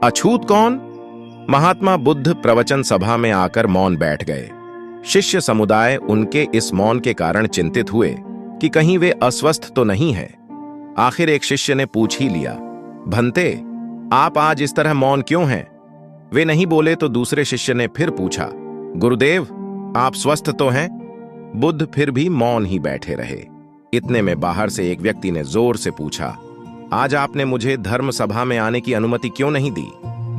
अछूत कौन? महात्मा बुद्ध प्रवचन सभा में आकर मौन बैठ गए। शिष्य समुदाय उनके इस मौन के कारण चिंतित हुए कि कहीं वे अस्वस्थ तो नहीं हैं। आखिर एक शिष्य ने पूछ ही लिया, भंते, आप आज इस तरह मौन क्यों हैं? वे नहीं बोले तो दूसरे शिष्य ने फिर पूछा, गुरुदेव, आप स्वस्थ तो हैं? बुद्ध फिर भी मौन ही बैठे रहे। इतने में बाहर से एक व्यक्ति ने जोर से पूछा, आज आपने मुझे धर्म सभा में आने की अनुमति क्यों नहीं दी?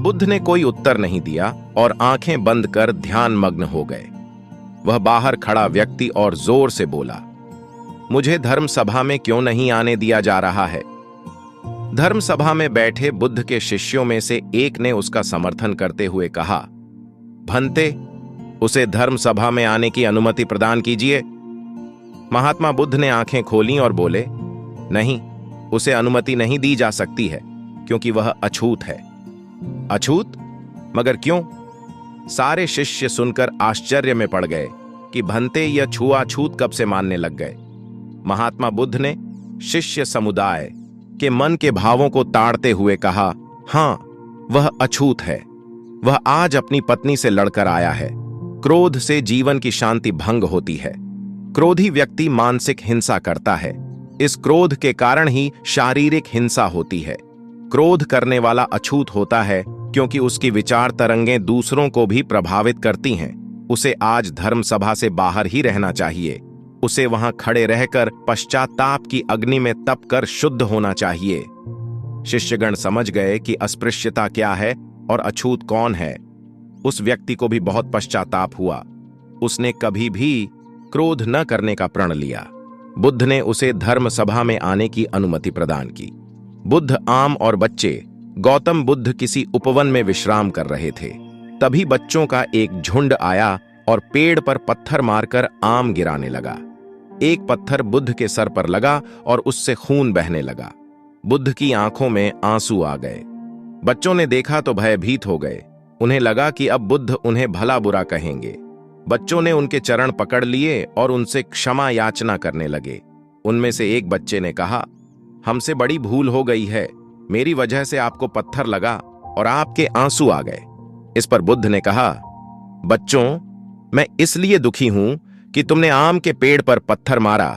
बुद्ध ने कोई उत्तर नहीं दिया और आंखें बंद कर ध्यान मग्न हो गए। वह बाहर खड़ा व्यक्ति और जोर से बोला, मुझे धर्म सभा में क्यों नहीं आने दिया जा रहा है? धर्म सभा में बैठे बुद्ध के शिष्यों में से एक ने उसका समर्थन करते हुए कहा, भंते, उसे धर्म सभा में आने की अनुमति प्रदान कीजिए। महात्मा बुद्ध ने आंखें खोलीं और बोले, नहीं, उसे अनुमति नहीं दी जा सकती है क्योंकि वह अछूत है। अछूत? मगर क्यों? सारे शिष्य सुनकर आश्चर्य में पड़ गए कि भंते यह छुआछूत कब से मानने लग गए। महात्मा बुद्ध ने शिष्य समुदाय के मन के भावों को ताड़ते हुए कहा, हां, वह अछूत है। वह आज अपनी पत्नी से लड़कर आया है। क्रोध से जीवन की शांति भंग होती है। क्रोधी व्यक्ति मानसिक हिंसा करता है। इस क्रोध के कारण ही शारीरिक हिंसा होती है। क्रोध करने वाला अछूत होता है क्योंकि उसकी विचार तरंगें दूसरों को भी प्रभावित करती हैं। उसे आज धर्म सभा से बाहर ही रहना चाहिए। उसे वहां खड़े रहकर पश्चाताप की अग्नि में तप कर शुद्ध होना चाहिए। शिष्यगण समझ गए कि अस्पृश्यता क्या है और अछूत कौन है। उस व्यक्ति को भी बहुत पश्चाताप हुआ। उसने कभी भी क्रोध न करने का प्रण लिया। बुद्ध ने उसे धर्म सभा में आने की अनुमति प्रदान की। बुद्ध, आम और बच्चे गौतम बुद्ध किसी उपवन में विश्राम कर रहे थे। तभी बच्चों का एक झुंड आया और पेड़ पर पत्थर मारकर आम गिराने लगा। एक पत्थर बुद्ध के सर पर लगा और उससे खून बहने लगा। बुद्ध की आंखों में आंसू आ गए। बच्चों ने देखा तो भयभीत हो गए। उन्हें लगा कि अब बुद्ध उन्हें भला बुरा कहेंगे। बच्चों ने उनके चरण पकड़ लिए और उनसे क्षमा याचना करने लगे। उनमें से एक बच्चे ने कहा, हमसे बड़ी भूल हो गई है। मेरी वजह से आपको पत्थर लगा और आपके आंसू आ गए। इस पर बुद्ध ने कहा, बच्चों, मैं इसलिए दुखी हूं कि तुमने आम के पेड़ पर पत्थर मारा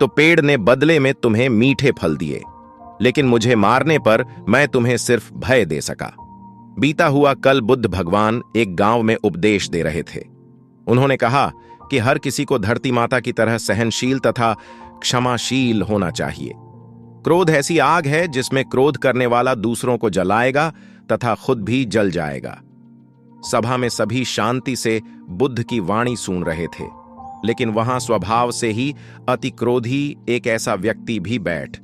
तो पेड़ ने बदले में तुम्हें मीठे फल दिए, लेकिन मुझे मारने पर मैं तुम्हें सिर्फ भय दे सका। बीता हुआ कल बुद्ध भगवान एक गांव में उपदेश दे रहे थे। उन्होंने कहा कि हर किसी को धरती माता की तरह सहनशील तथा क्षमाशील होना चाहिए। क्रोध ऐसी आग है जिसमें क्रोध करने वाला दूसरों को जलाएगा तथा खुद भी जल जाएगा। सभा में सभी शांति से बुद्ध की वाणी सुन रहे थे, लेकिन वहां स्वभाव से ही अति क्रोधी एक ऐसा व्यक्ति भी बैठ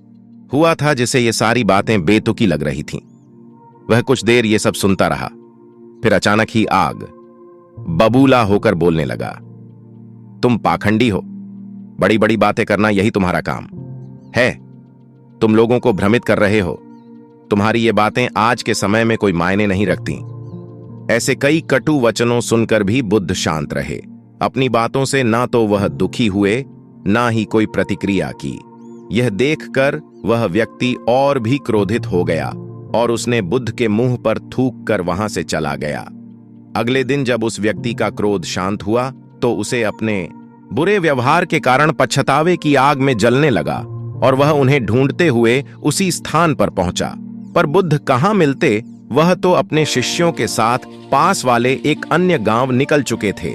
हुआ था जिसे ये सारी बातें बेतुकी लग रही थीं। वह कुछ देर ये सब सुनता रहा, फिर अचानक ही आग बबूला होकर बोलने लगा, तुम पाखंडी हो। बड़ी बड़ी बातें करना यही तुम्हारा काम है। तुम लोगों को भ्रमित कर रहे हो। तुम्हारी ये बातें आज के समय में कोई मायने नहीं रखती। ऐसे कई कटु वचनों सुनकर भी बुद्ध शांत रहे। अपनी बातों से ना तो वह दुखी हुए, ना ही कोई प्रतिक्रिया की। यह देखकर वह व्यक्ति और भी क्रोधित हो गया और उसने बुद्ध के मुंह पर थूक कर वहां से चला गया। अगले दिन जब उस व्यक्ति का क्रोध शांत हुआ तो उसे अपने बुरे व्यवहार के कारण पछतावे की आग में जलने लगा और वह उन्हें ढूंढते हुए उसी स्थान पर पहुंचा। पर बुद्ध कहां मिलते, वह तो अपने शिष्यों के साथ पास वाले एक अन्य गांव निकल चुके थे।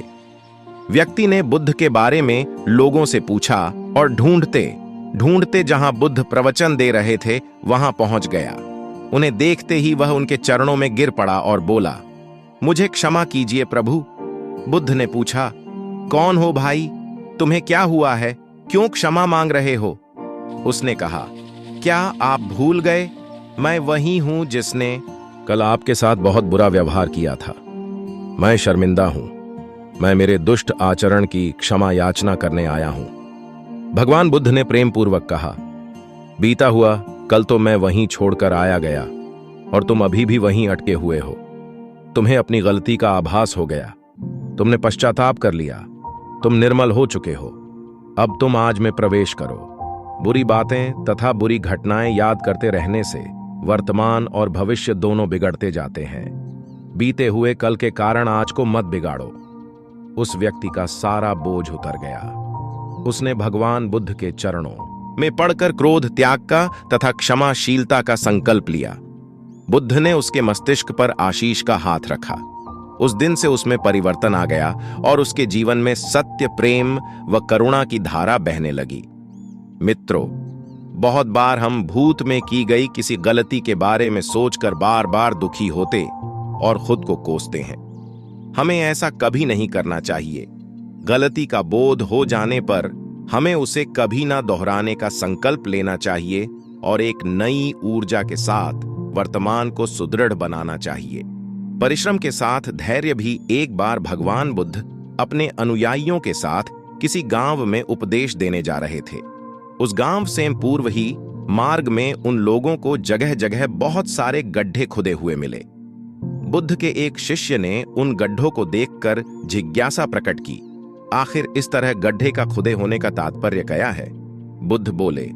व्यक्ति ने बुद्ध के बारे में लोगों से पूछा और ढूंढते ढूंढते जहां बुद्ध प्रवचन दे रहे थे वहां पहुंच गया। उन्हें देखते ही वह उनके चरणों में गिर पड़ा और बोला, मुझे क्षमा कीजिए प्रभु। बुद्ध ने पूछा, कौन हो भाई? तुम्हें क्या हुआ है? क्यों क्षमा मांग रहे हो? उसने कहा, क्या आप भूल गए? मैं वही हूं जिसने कल आपके साथ बहुत बुरा व्यवहार किया था। मैं शर्मिंदा हूं। मैं मेरे दुष्ट आचरण की क्षमा याचना करने आया हूं। भगवान बुद्ध ने प्रेम पूर्वक कहा, बीता हुआ कल तो मैं वहीं छोड़कर आया गया और तुम अभी भी वहीं अटके हुए हो। तुम्हें अपनी गलती का आभास हो गया। तुमने पश्चाताप कर लिया। तुम निर्मल हो चुके हो। अब तुम आज में प्रवेश करो। बुरी बातें तथा बुरी घटनाएं याद करते रहने से वर्तमान और भविष्य दोनों बिगड़ते जाते हैं। बीते हुए कल के कारण आज को मत बिगाड़ो। उस व्यक्ति का सारा बोझ उतर गया। उसने भगवान बुद्ध के चरणों में पड़कर क्रोध त्याग का तथा क्षमाशीलता का संकल्प लिया। बुद्ध ने उसके मस्तिष्क पर आशीष का हाथ रखा। उस दिन से उसमें परिवर्तन आ गया और उसके जीवन में सत्य, प्रेम व करुणा की धारा बहने लगी। मित्रों, बहुत बार हम भूत में की गई किसी गलती के बारे में सोचकर बार बार दुखी होते और खुद को कोसते हैं। हमें ऐसा कभी नहीं करना चाहिए। गलती का बोध हो जाने पर हमें उसे कभी ना दोहराने का संकल्प लेना चाहिए और एक नई ऊर्जा के साथ वर्तमान को सुदृढ़ बनाना चाहिए। परिश्रम के साथ धैर्य भी। एक बार भगवान बुद्ध अपने अनुयायियों के साथ किसी गांव में उपदेश देने जा रहे थे। उस गांव से पूर्व ही मार्ग में उन लोगों को जगह जगह बहुत सारे गड्ढे खुदे हुए मिले। बुद्ध के एक शिष्य ने उन गड्ढों को देखकर जिज्ञासा प्रकट की, आखिर इस तरह गड्ढे का खुदे होने का तात्पर्य क्या है? बुद्ध बोले,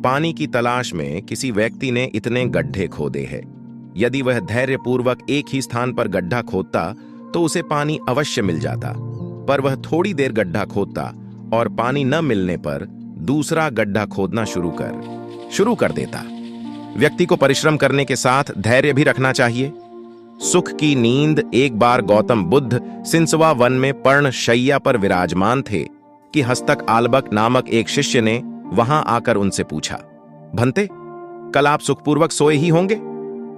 पानी की तलाश में किसी व्यक्ति ने इतने गड्ढे खोदे हैं। यदि वह धैर्यपूर्वक एक ही स्थान पर गड्ढा खोदता तो उसे पानी अवश्य मिल जाता, पर वह थोड़ी देर गड्ढा खोदता और पानी न मिलने पर दूसरा गड्ढा खोदना शुरू कर देता। व्यक्ति को परिश्रम करने के साथ धैर्य भी रखना चाहिए। सुख की नींद। एक बार गौतम बुद्ध सिंसवा वन में पर्ण शैया पर विराजमान थे कि हस्तक आलबक नामक एक शिष्य ने वहां आकर उनसे पूछा, भंते, कल आप सुखपूर्वक सोए ही होंगे?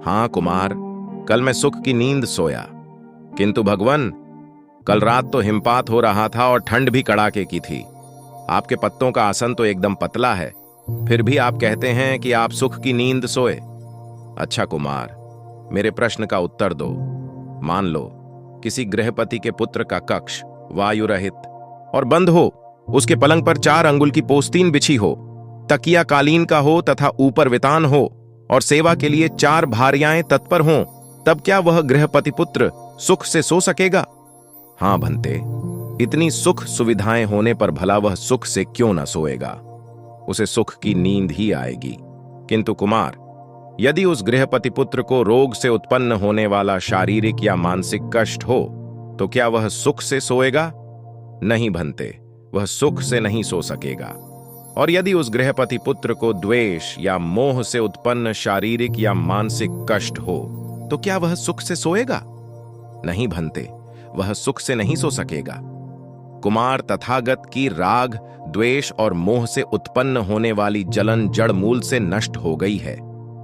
हाँ कुमार, कल मैं सुख की नींद सोया। किंतु भगवान, कल रात तो हिमपात हो रहा था और ठंड भी कड़ाके की थी। आपके पत्तों का आसन तो एकदम पतला है, फिर भी आप कहते हैं कि आप सुख की नींद सोए। अच्छा कुमार, मेरे प्रश्न का उत्तर दो। मान लो किसी गृहपति के पुत्र का कक्ष वायु रहित और बंद हो, उसके पलंग पर 4 अंगुल की पोस्तीन बिछी हो, तकिया कालीन का हो तथा ऊपर वितान हो और सेवा के लिए 4 भार्याएं तत्पर हों, तब क्या वह गृहपति पुत्र सुख से सो सकेगा? हां भंते, इतनी सुख सुविधाएं होने पर भला वह सुख से क्यों न सोएगा? उसे सुख की नींद ही आएगी। किंतु कुमार, यदि उस गृहपति पुत्र को रोग से उत्पन्न होने वाला शारीरिक या मानसिक कष्ट हो तो क्या वह सुख से सोएगा? नहीं भंते, वह सुख से नहीं सो सकेगा। और यदि उस गृहपति पुत्र को द्वेष या मोह से उत्पन्न शारीरिक या मानसिक कष्ट हो तो क्या वह सुख से सोएगा? नहीं भंते, वह सुख से नहीं सो सकेगा। कुमार, तथागत की राग, द्वेष और मोह से उत्पन्न होने वाली जलन जड़ मूल से नष्ट हो गई है।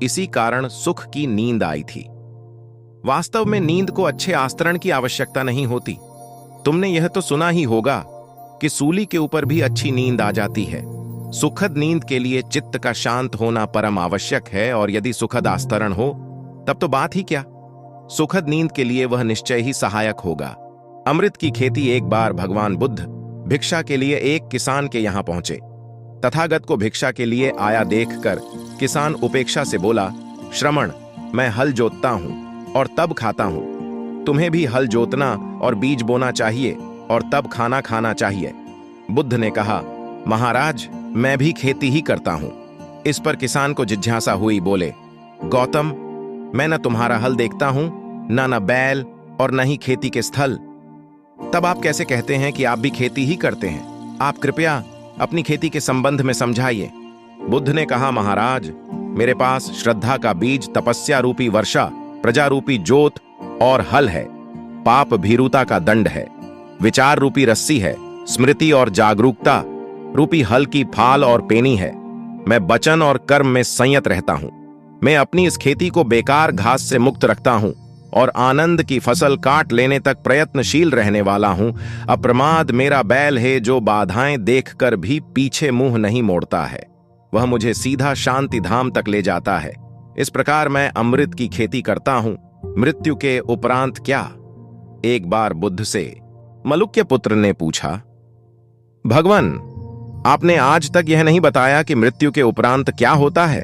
इसी कारण सुख की नींद आई थी। वास्तव में नींद को अच्छे आस्तरण की आवश्यकता नहीं होती। तुमने यह तो सुना ही होगा कि सूली के ऊपर भी अच्छी नींद आ जाती है। सुखद नींद के लिए चित्त का शांत होना परम आवश्यक है, और यदि सुखद आस्तरण हो तब तो बात ही क्या। सुखद नींद के लिए वह निश्चय ही सहायक होगा। अमृत की खेती। एक बार भगवान बुद्ध भिक्षा के लिए एक किसान के यहां पहुंचे। तथागत को भिक्षा के लिए आया देखकर किसान उपेक्षा से बोला, श्रमण, मैं हल जोतता हूं और तब खाता हूं। तुम्हें भी हल जोतना और बीज बोना चाहिए और तब खाना खाना चाहिए। बुद्ध ने कहा, महाराज, मैं भी खेती ही करता हूं। इस पर किसान को जिज्ञासा हुई, बोले, गौतम, मैं न तुम्हारा हल देखता हूं, न बैल और न ही खेती के स्थल। तब आप कैसे कहते हैं कि आप भी खेती ही करते हैं? आप कृपया अपनी खेती के संबंध में समझाइए। बुद्ध ने कहा, महाराज, मेरे पास श्रद्धा का बीज, तपस्या रूपी वर्षा, प्रजा रूपी जोत और हल है। पाप भीरुता का दंड है। विचार रूपी रस्सी है। स्मृति और जागरूकता रूपी हल की फाल और पेनी है। मैं वचन और कर्म में संयत रहता हूं। मैं अपनी इस खेती को बेकार घास से मुक्त रखता हूं और आनंद की फसल काट लेने तक प्रयत्नशील रहने वाला हूं। अप्रमाद मेरा बैल है, जो बाधाएं देखकर भी पीछे मुंह नहीं मोड़ता है। वह मुझे सीधा शांति धाम तक ले जाता है। इस प्रकार मैं अमृत की खेती करता हूं। मृत्यु के उपरांत क्या? एक बार बुद्ध से मलुक्य पुत्र ने पूछा, भगवान, आपने आज तक यह नहीं बताया कि मृत्यु के उपरांत क्या होता है।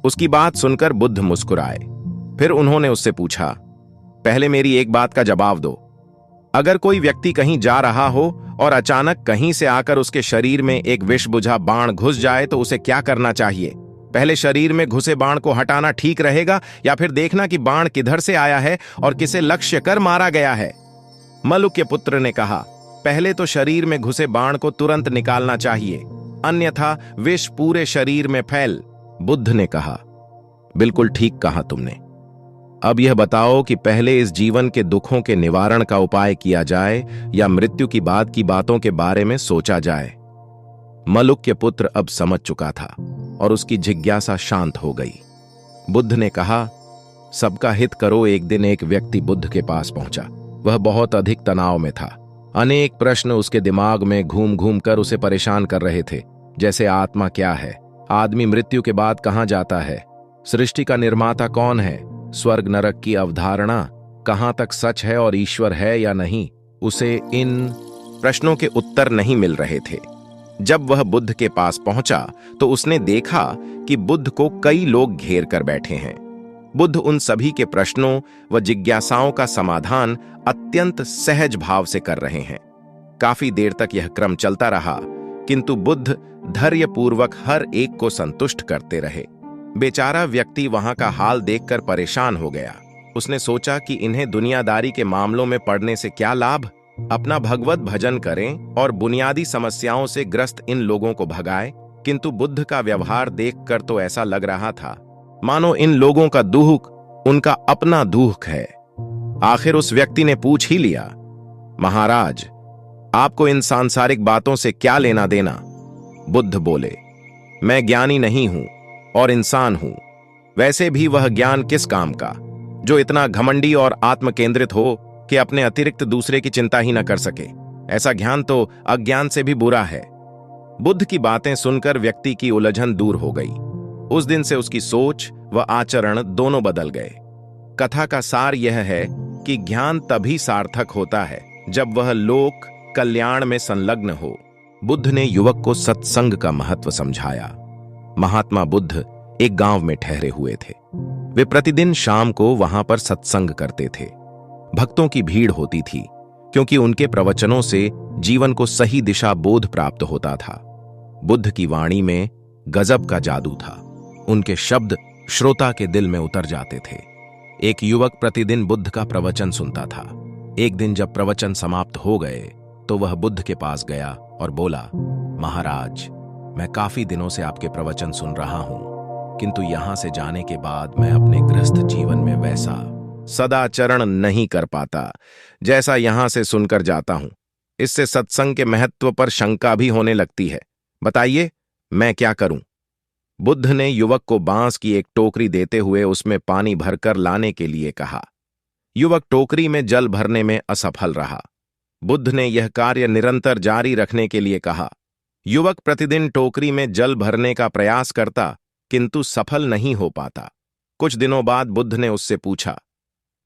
उसकी बात सुनकर बुद्ध मुस्कुराए। फिर उन्होंने उससे पूछा, पहले मेरी एक बात का जवाब दो। अगर कोई व्यक्ति कहीं जा रहा हो और अचानक कहीं से आकर उसके शरीर में एक विष बुझा बाण घुस जाए तो उसे क्या करना चाहिए? पहले शरीर में घुसे बाण को हटाना ठीक रहेगा या फिर देखना कि बाण किधर से आया है और किसे लक्ष्य कर मारा गया है? मलुक्य पुत्र ने कहा, पहले तो शरीर में घुसे बाण को तुरंत निकालना चाहिए, अन्यथा विष पूरे शरीर में फैल। बुद्ध ने कहा, बिल्कुल ठीक कहा तुमने। अब यह बताओ कि पहले इस जीवन के दुखों के निवारण का उपाय किया जाए या मृत्यु की बाद की बातों के बारे में सोचा जाए? मलुक्य पुत्र अब समझ चुका था और उसकी जिज्ञासा शांत हो गई। बुद्ध ने कहा, सबका हित करो। एक दिन एक व्यक्ति बुद्ध के पास पहुंचा। वह बहुत अधिक तनाव में था। अनेक प्रश्न उसके दिमाग में घूम घूम कर उसे परेशान कर रहे थे, जैसे आत्मा क्या है, आदमी मृत्यु के बाद कहां जाता है, सृष्टि का निर्माता कौन है, स्वर्ग नरक की अवधारणा कहां तक सच है और ईश्वर है या नहीं। उसे इन प्रश्नों के उत्तर नहीं मिल रहे थे। जब वह बुद्ध के पास पहुंचा तो उसने देखा कि बुद्ध को कई लोग घेर कर बैठे हैं। बुद्ध उन सभी के प्रश्नों व जिज्ञासाओं का समाधान अत्यंत सहज भाव से कर रहे हैं। काफी देर तक यह क्रम चलता रहा, किंतु बुद्ध धैर्यपूर्वक हर एक को संतुष्ट करते रहे। बेचारा व्यक्ति वहां का हाल देखकर परेशान हो गया। उसने सोचा कि इन्हें दुनियादारी के मामलों में पड़ने से क्या लाभ, अपना भगवत भजन करें और बुनियादी समस्याओं से ग्रस्त इन लोगों को भगाए। किंतु बुद्ध का व्यवहार देखकर तो ऐसा लग रहा था मानो इन लोगों का दुख उनका अपना दुख है। आखिर उस व्यक्ति ने पूछ ही लिया, महाराज, आपको इन सांसारिक बातों से क्या लेना देना? बुद्ध बोले, मैं ज्ञानी नहीं हूं और इंसान हूं। वैसे भी वह ज्ञान किस काम का, जो इतना घमंडी और आत्मकेंद्रित हो कि अपने अतिरिक्त दूसरे की चिंता ही न कर सके। ऐसा ज्ञान तो अज्ञान से भी बुरा है। बुद्ध की बातें सुनकर व्यक्ति की उलझन दूर हो गई। उस दिन से उसकी सोच व आचरण दोनों बदल गए। कथा का सार यह है कि ज्ञान तभी सार्थक होता है जब वह लोक कल्याण में संलग्न हो। बुद्ध ने युवक को सत्संग का महत्व समझाया। महात्मा बुद्ध एक गांव में ठहरे हुए थे। वे प्रतिदिन शाम को वहां पर सत्संग करते थे। भक्तों की भीड़ होती थी, क्योंकि उनके प्रवचनों से जीवन को सही दिशा बोध प्राप्त होता था। बुद्ध की वाणी में गजब का जादू था। उनके शब्द श्रोता के दिल में उतर जाते थे। एक युवक प्रतिदिन बुद्ध का प्रवचन सुनता था। एक दिन जब प्रवचन समाप्त हो गए तो वह बुद्ध के पास गया और बोला, महाराज, मैं काफी दिनों से आपके प्रवचन सुन रहा हूं, किंतु यहां से जाने के बाद मैं अपने गृहस्थ जीवन में वैसा सदाचरण नहीं कर पाता जैसा यहां से सुनकर जाता हूं। इससे सत्संग के महत्व पर शंका भी होने लगती है। बताइए, मैं क्या करूं? बुद्ध ने युवक को बांस की एक टोकरी देते हुए उसमें पानी भरकर लाने के लिए कहा। युवक टोकरी में जल भरने में असफल रहा। बुद्ध ने यह कार्य निरंतर जारी रखने के लिए कहा। युवक प्रतिदिन टोकरी में जल भरने का प्रयास करता, किंतु सफल नहीं हो पाता। कुछ दिनों बाद बुद्ध ने उससे पूछा,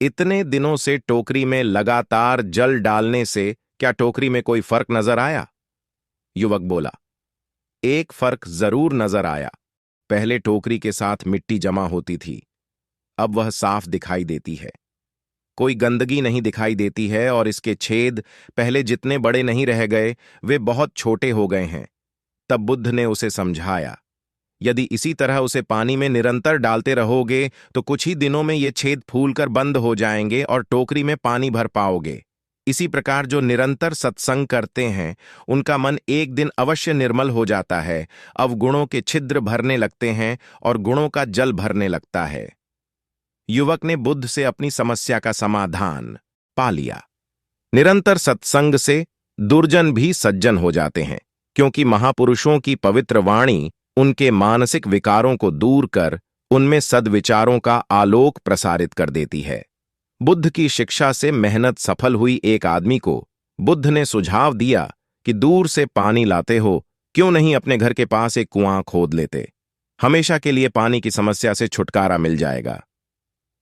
इतने दिनों से टोकरी में लगातार जल डालने से क्या टोकरी में कोई फर्क नजर आया? युवक बोला, एक फर्क जरूर नजर आया। पहले टोकरी के साथ मिट्टी जमा होती थी, अब वह साफ दिखाई देती है। कोई गंदगी नहीं दिखाई देती है और इसके छेद पहले जितने बड़े नहीं रह गए, वे बहुत छोटे हो गए हैं। तब बुद्ध ने उसे समझाया, यदि इसी तरह उसे पानी में निरंतर डालते रहोगे तो कुछ ही दिनों में ये छेद फूलकर बंद हो जाएंगे और टोकरी में पानी भर पाओगे। इसी प्रकार जो निरंतर सत्संग करते हैं उनका मन एक दिन अवश्य निर्मल हो जाता है, अवगुणों के छिद्र भरने लगते हैं और गुणों का जल भरने लगता है। युवक ने बुद्ध से अपनी समस्या का समाधान पा लिया। निरंतर सत्संग से दुर्जन भी सज्जन हो जाते हैं, क्योंकि महापुरुषों की पवित्र वाणी उनके मानसिक विकारों को दूर कर उनमें सद्विचारों का आलोक प्रसारित कर देती है। बुद्ध की शिक्षा से मेहनत सफल हुई एक आदमी को बुद्ध ने सुझाव दिया कि दूर से पानी लाते हो, क्यों नहीं अपने घर के पास एक कुआं खोद लेते? हमेशा के लिए पानी की समस्या से छुटकारा मिल जाएगा।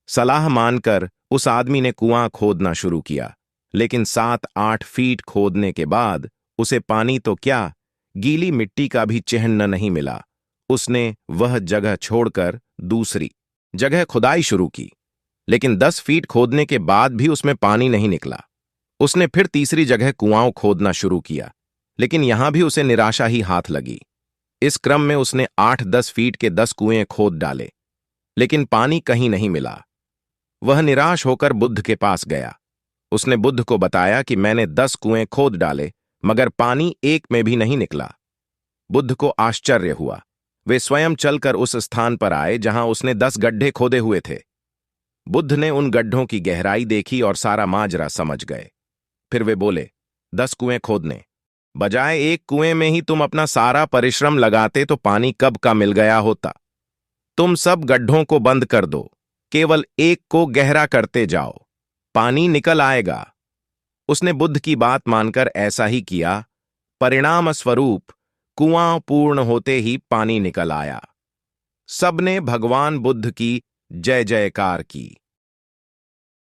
सलाह मानकर उस आदमी ने कुआं खोदना शुरू किया, लेकिन 7-8 फीट खोदने के बाद उसे पानी तो क्या, गीली मिट्टी का भी चिन्ह नहीं मिला। उसने वह जगह छोड़कर दूसरी जगह खुदाई शुरू की, लेकिन 10 फीट खोदने के बाद भी उसमें पानी नहीं निकला। उसने फिर तीसरी जगह कुआं खोदना शुरू किया, लेकिन यहां भी उसे निराशा ही हाथ लगी। इस क्रम में उसने 8-10 फीट के 10 कुएं खोद डाले, लेकिन पानी कहीं नहीं मिला। वह निराश होकर बुद्ध के पास गया। उसने बुद्ध को बताया कि मैंने 10 कुएं खोद डाले, मगर पानी एक में भी नहीं निकला। बुद्ध को आश्चर्य हुआ। वे स्वयं चलकर उस स्थान पर आए जहां उसने 10 गड्ढे खोदे हुए थे। बुद्ध ने उन गड्ढों की गहराई देखी और सारा माजरा समझ गए। फिर वे बोले, 10 कुएं खोदने बजाय एक कुएं में ही तुम अपना सारा परिश्रम लगाते तो पानी कब का मिल गया होता। तुम सब गड्ढों को बंद कर दो, केवल एक को गहरा करते जाओ, पानी निकल आएगा। उसने बुद्ध की बात मानकर ऐसा ही किया। परिणाम स्वरूप कुआं पूर्ण होते ही पानी निकल आया। सबने भगवान बुद्ध की जय जयकार की।